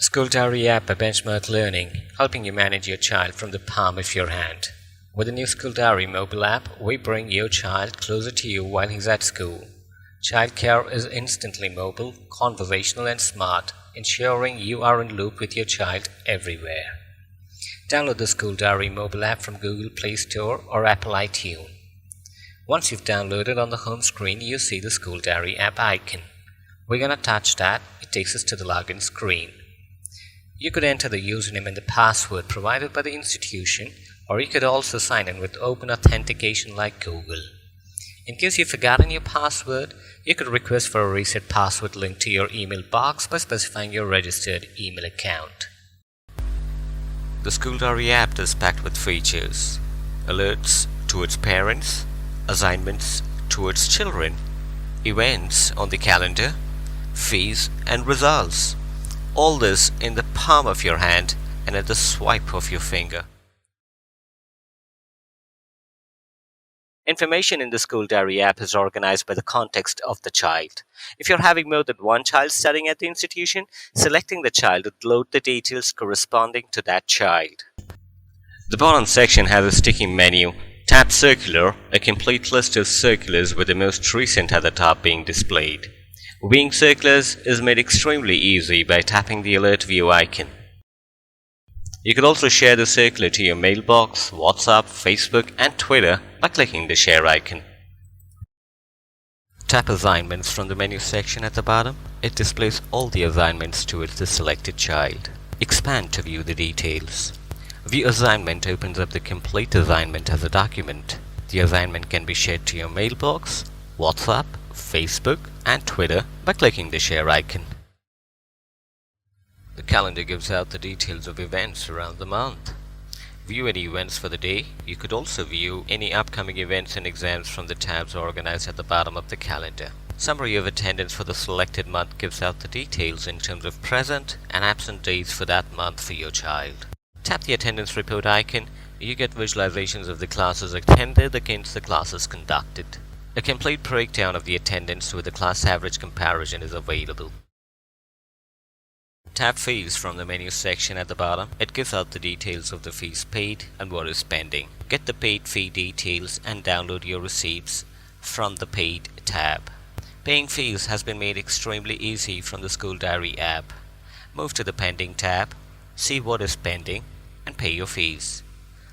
School Diary app by Benchmark Learning, helping you manage your child from the palm of your hand. With the new School Diary mobile app, we bring your child closer to you while he's at school. Childcare is instantly mobile, conversational and smart, ensuring you are in loop with your child everywhere. Download the School Diary mobile app from Google Play Store or Apple iTunes. Once you've downloaded, on the home screen you see the School Diary app icon. We're gonna touch that. It takes us to the login screen. You could enter the username and the password provided by the institution, or you could also sign in with open authentication like Google. In case you've forgotten your password, you could request for a reset password link to your email box by specifying your registered email account. The School Diary app is packed with features: alerts towards parents, assignments towards children, events on the calendar, fees and results. All this in the palm of your hand and at the swipe of your finger. Information in the School Diary app is organized by the context of the child. If you're having more than one child studying at the institution, selecting the child would load the details corresponding to that child. The bottom section has a sticky menu. Tap Circular, a complete list of circulars with the most recent at the top being displayed. Viewing circulars is made extremely easy by tapping the Alert View icon. You could also share the circular to your mailbox, WhatsApp, Facebook and Twitter by clicking the share icon. Tap Assignments from the menu section at the bottom. It displays all the assignments towards the selected child. Expand to view the details. View Assignment opens up the complete assignment as a document. The assignment can be shared to your mailbox, WhatsApp, Facebook and Twitter by clicking the share icon. The calendar gives out the details of events around the month. View any events for the day. You could also view any upcoming events and exams from the tabs organized at the bottom of the calendar. Summary of attendance for the selected month gives out the details in terms of present and absent days for that month for your child. Tap the attendance report icon. You get visualizations of the classes attended against the classes conducted. A complete breakdown of the attendance with the class average comparison is available. Tap Fees from the menu section at the bottom. It gives out the details of the fees paid and what is pending. Get the paid fee details and download your receipts from the Paid tab. Paying fees has been made extremely easy from the School Diary app. Move to the Pending tab, see what is pending, and pay your fees.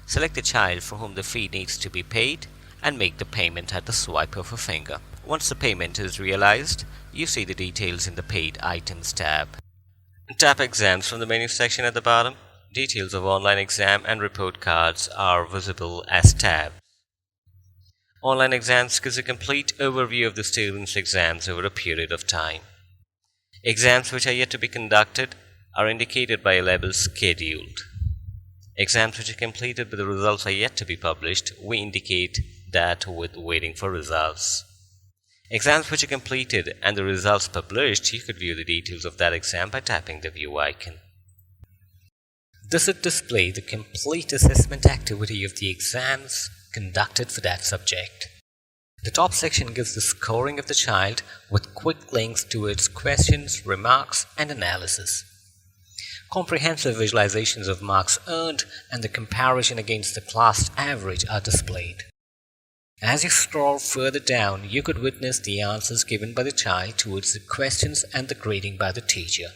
Select the child for whom the fee needs to be paid and make the payment at the swipe of a finger. Once the payment is realized, you see the details in the Paid Items tab. Tap Exams from the menu section at the bottom. Details of online exam and report cards are visible as tabs. Online exams gives a complete overview of the students' exams over a period of time. Exams which are yet to be conducted are indicated by a label Scheduled. Exams which are completed but the results are yet to be published, we indicate that with Waiting for Results. Exams which are completed and the results published, you could view the details of that exam by tapping the View icon. This would display the complete assessment activity of the exams conducted for that subject. The top section gives the scoring of the child with quick links towards questions, remarks, and analysis. Comprehensive visualizations of marks earned and the comparison against the class average are displayed. As you scroll further down, you could witness the answers given by the child towards the questions and the grading by the teacher.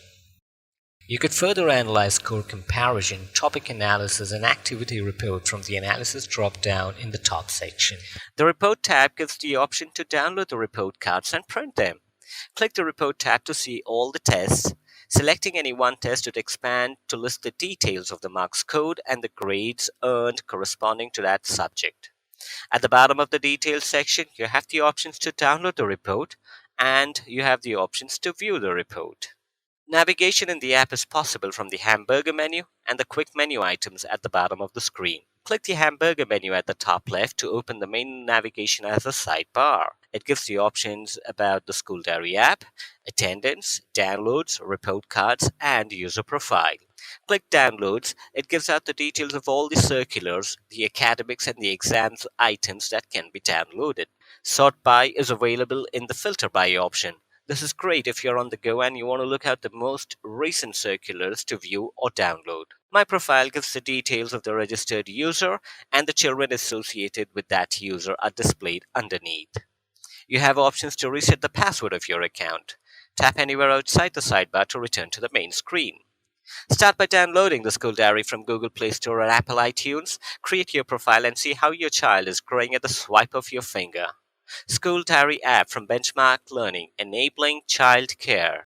You could further analyze score comparison, topic analysis, and activity report from the analysis drop-down in the top section. The Report tab gives the option to download the report cards and print them. Click the Report tab to see all the tests. Selecting any one test would expand to list the details of the marks scored and the grades earned corresponding to that subject. At the bottom of the Details section, you have the options to download the report and you have the options to view the report. Navigation in the app is possible from the hamburger menu and the quick menu items at the bottom of the screen. Click the hamburger menu at the top left to open the main navigation as a sidebar. It gives the options about the School Diary app, attendance, downloads, report cards, and user profile. Click Downloads. It gives out the details of all the circulars, the academics, and the exams items that can be downloaded. Sort By is available in the Filter By option. This is great if you're on the go and you want to look at the most recent circulars to view or download. My profile gives the details of the registered user, and the children associated with that user are displayed underneath. You have options to reset the password of your account. Tap anywhere outside the sidebar to return to the main screen. Start by downloading the School Diary from Google Play Store or Apple iTunes. Create your profile and see how your child is growing at the swipe of your finger. School Diary app from Benchmark Learning, enabling child care.